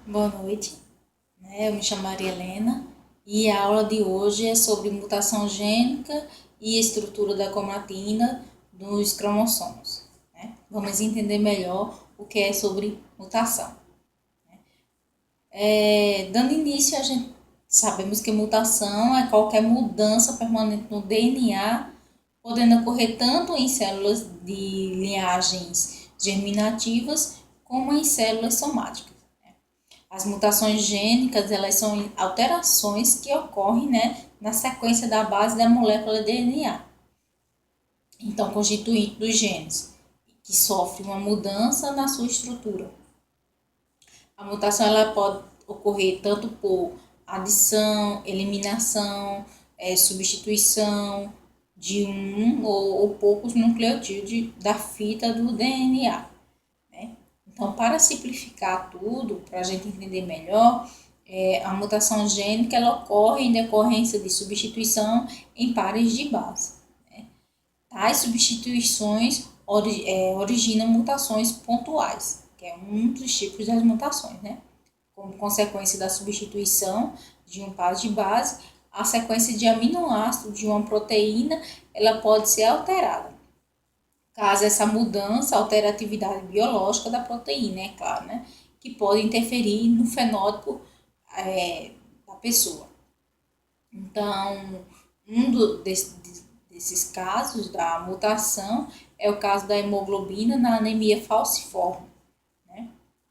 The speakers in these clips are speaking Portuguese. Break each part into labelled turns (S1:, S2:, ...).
S1: Boa noite, eu me chamo Maria Helena e a aula de hoje é sobre mutação gênica e estrutura da cromatina dos cromossomos. Vamos entender melhor o que é sobre mutação. Dando início, a gente sabemos que mutação é qualquer mudança permanente no DNA, podendo ocorrer tanto em células de linhagens germinativas como em células somáticas. As mutações gênicas, elas são alterações que ocorrem, na sequência da base da molécula DNA. Então, constituinte dos genes, que sofre uma mudança na sua estrutura. A mutação ela pode ocorrer tanto por adição, eliminação, substituição de um ou poucos nucleotídeos da fita do DNA. Então, para simplificar tudo, para a gente entender melhor, a mutação gênica ela ocorre em decorrência de substituição em pares de base. Tais substituições originam mutações pontuais, que é um dos tipos das mutações. Como consequência da substituição de um par de base, a sequência de aminoácidos de uma proteína ela pode ser alterada. Caso essa mudança altere a atividade biológica da proteína, é claro, que pode interferir no fenótipo da pessoa. Então, desses casos da mutação é o caso da hemoglobina na anemia falciforme,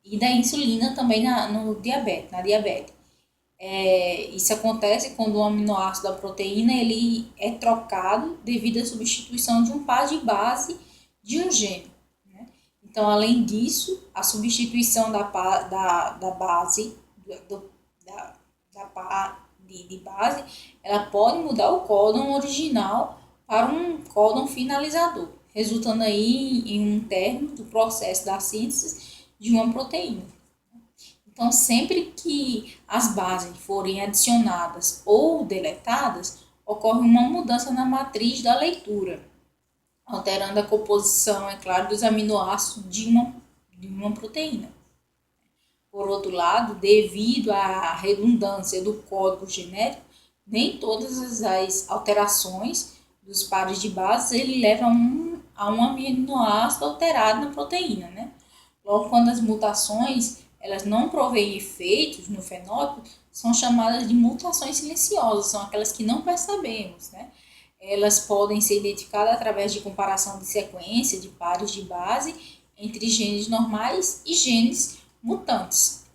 S1: e da insulina também no diabetes, na diabetes. Isso acontece quando o aminoácido da proteína ele é trocado devido à substituição de um par de base de um gene. Então, além disso, a substituição da base, da par de base, ela pode mudar o códon original para um códon finalizador, resultando aí em um término do processo da síntese de uma proteína. Então, sempre que as bases forem adicionadas ou deletadas, ocorre uma mudança na matriz da leitura, alterando a composição, é claro, dos aminoácidos de uma proteína. Por outro lado, devido à redundância do código genético, nem todas as alterações dos pares de bases ele leva a um aminoácido alterado na proteína. Logo, quando as mutações elas não provêm efeitos no fenótipo, são chamadas de mutações silenciosas, são aquelas que não percebemos. Elas podem ser identificadas através de comparação de sequência de pares de base entre genes normais e genes mutantes.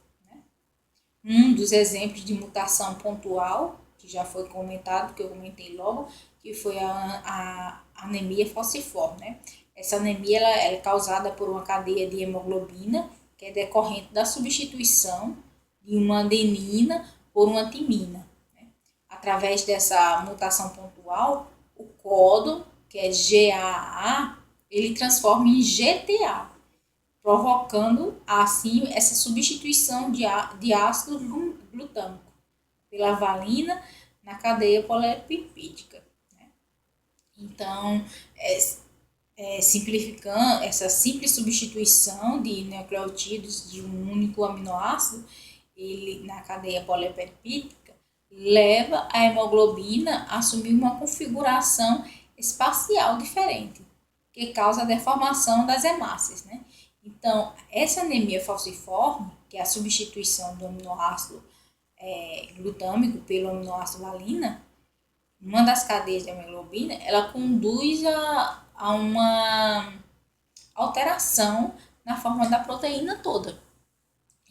S1: Um dos exemplos de mutação pontual, que já foi comentado, que eu comentei logo, que foi a anemia falciforme. Essa anemia ela é causada por uma cadeia de hemoglobina, que é decorrente da substituição de uma adenina por uma timina. Através dessa mutação pontual, o códon, que é GAA, ele transforma em GTA, provocando assim essa substituição de ácido glutâmico pela valina na cadeia polipeptídica. Então, simplificando, essa simples substituição de nucleotídeos de um único aminoácido ele, na cadeia polipeptídica leva a hemoglobina a assumir uma configuração espacial diferente, que causa a deformação das hemácias. Então, essa anemia falciforme, que é a substituição do aminoácido glutâmico pelo aminoácido valina, uma das cadeias da hemoglobina, ela conduz a uma alteração na forma da proteína toda.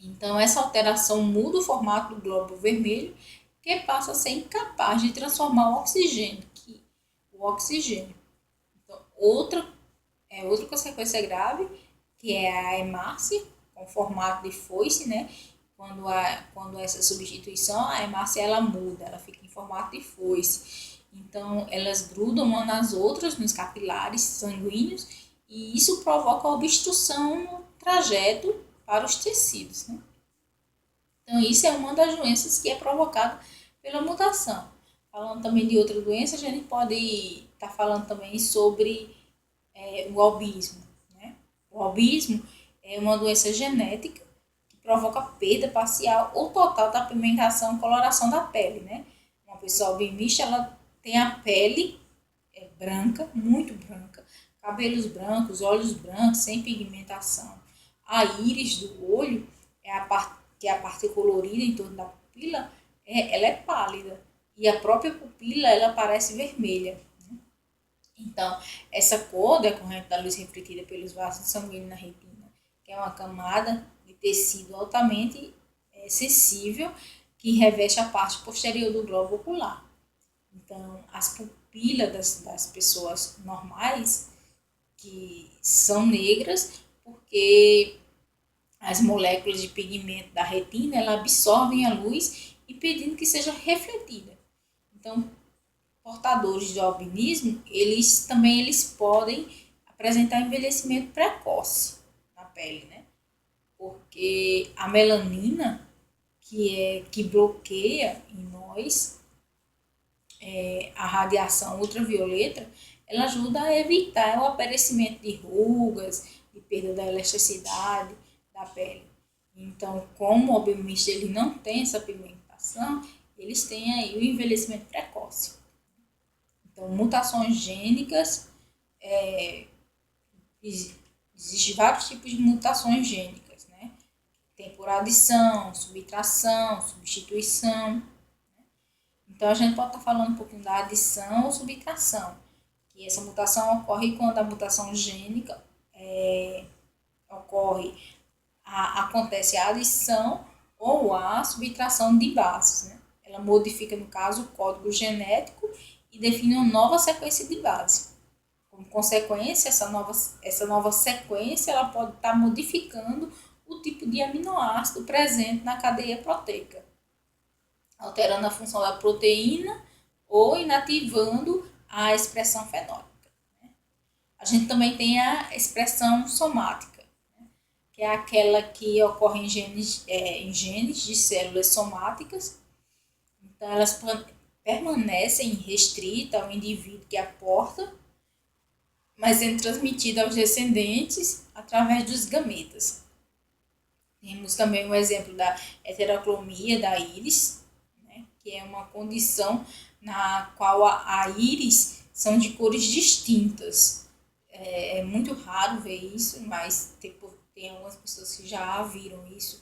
S1: Então, essa alteração muda o formato do glóbulo vermelho, que passa a ser incapaz de transformar o oxigênio. Então, outra consequência grave, que é a hemácia, com formato de foice, Quando essa substituição, a hemácia ela muda, ela fica em formato de foice. Então, elas grudam umas nas outras, nos capilares sanguíneos, e isso provoca obstrução no trajeto para os tecidos. Então, isso é uma das doenças que é provocada pela mutação. Falando também de outra doença, a gente pode estar falando também sobre o albismo. O albismo é uma doença genética que provoca perda parcial ou total da pigmentação e coloração da pele, né? Uma pessoa albinista, ela tem a pele branca, muito branca, cabelos brancos, olhos brancos, sem pigmentação. A íris do olho, que é a parte colorida em torno da pupila, ela é pálida. E a própria pupila, ela parece vermelha. Então, essa cor decorrente da luz refletida pelos vasos sanguíneos na retina, que é uma camada de tecido altamente sensível, que reveste a parte posterior do globo ocular. Então, as pupilas das pessoas normais, que são negras, porque as moléculas de pigmento da retina, ela absorvem a luz, impedindo que seja refletida. Então, portadores de albinismo, eles podem apresentar envelhecimento precoce na pele, né? Porque a melanina, que bloqueia em nós a radiação ultravioleta, ela ajuda a evitar o aparecimento de rugas, de perda da elasticidade da pele. Então, como o albinista ele não tem essa pigmentação, eles têm aí o envelhecimento precoce. Então, mutações gênicas, existem vários tipos de mutações gênicas, né? Tem por adição, subtração, substituição. Então, a gente pode estar falando um pouquinho da adição ou subtração. Que essa mutação ocorre quando a mutação gênica acontece a adição ou a subtração de bases, né? Ela modifica, no caso, o código genético e define uma nova sequência de base. Como consequência, essa nova sequência ela pode estar modificando o tipo de aminoácido presente na cadeia proteica, alterando a função da proteína ou inativando a expressão fenótica. A gente também tem a expressão somática, que é aquela que ocorre em genes de células somáticas. Então, elas permanecem restritas ao indivíduo que a porta, mas sendo transmitida aos descendentes através dos gametas. Temos também o exemplo da heterocromia da íris, né, que é uma condição na qual a íris são de cores distintas. É muito raro ver isso, mas tem algumas pessoas que já viram isso.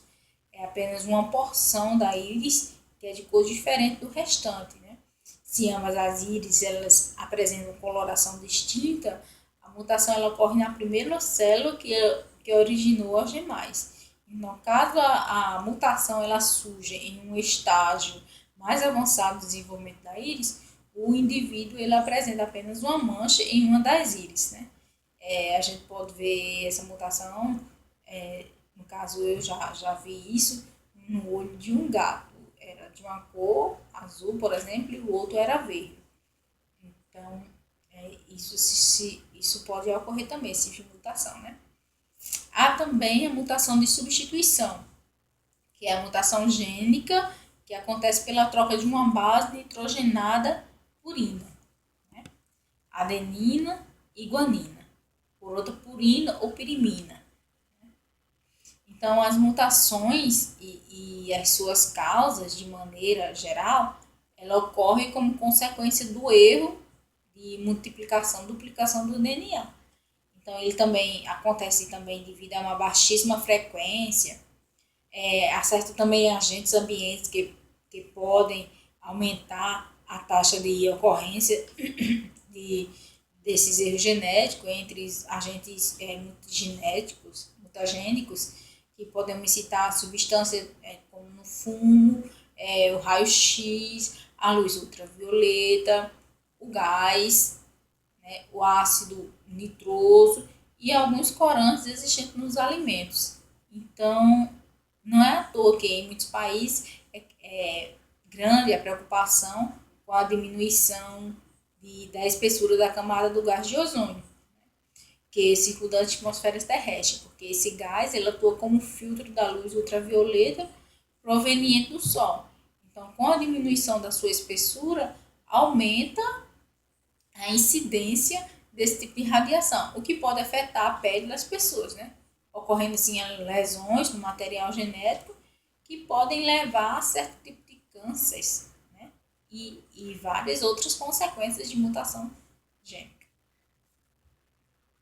S1: É apenas uma porção da íris que é de cor diferente do restante, né? Se ambas as íris elas apresentam coloração distinta, a mutação ela ocorre na primeira célula que originou as demais. No caso, a mutação ela surge em um estágio mais avançado do desenvolvimento da íris, o indivíduo ele apresenta apenas uma mancha em uma das íris, né? A gente pode ver essa mutação, no caso eu já vi isso no olho de um gato. Era de uma cor azul, por exemplo, e o outro era verde. Então, isso pode ocorrer também, esse tipo de mutação, né? Há também a mutação de substituição, que é a mutação gênica, que acontece pela troca de uma base nitrogenada purina, né? Adenina e guanina, por outra purina ou pirimina. Então, as mutações e as suas causas, de maneira geral, ela ocorre como consequência do erro de multiplicação, duplicação do DNA. Então, ele também acontece também devido a uma baixíssima frequência. Há certo também agentes ambientes que podem aumentar a taxa de ocorrência desses erros genéticos entre agentes mutagênicos, que podemos citar substâncias como no fumo, o raio-x, a luz ultravioleta, o gás, né, o ácido nitroso e alguns corantes existentes nos alimentos. Então, não é à toa que em muitos países é grande a preocupação com a diminuição da espessura da camada do gás de ozônio, que circula nas atmosferas terrestres, porque esse gás ele atua como filtro da luz ultravioleta proveniente do Sol. Então, com a diminuição da sua espessura, aumenta a incidência desse tipo de radiação, o que pode afetar a pele das pessoas, né? ocorrendo assim lesões no material genético que podem levar a certo tipo de cânceres, né? E várias outras consequências de mutação gênica.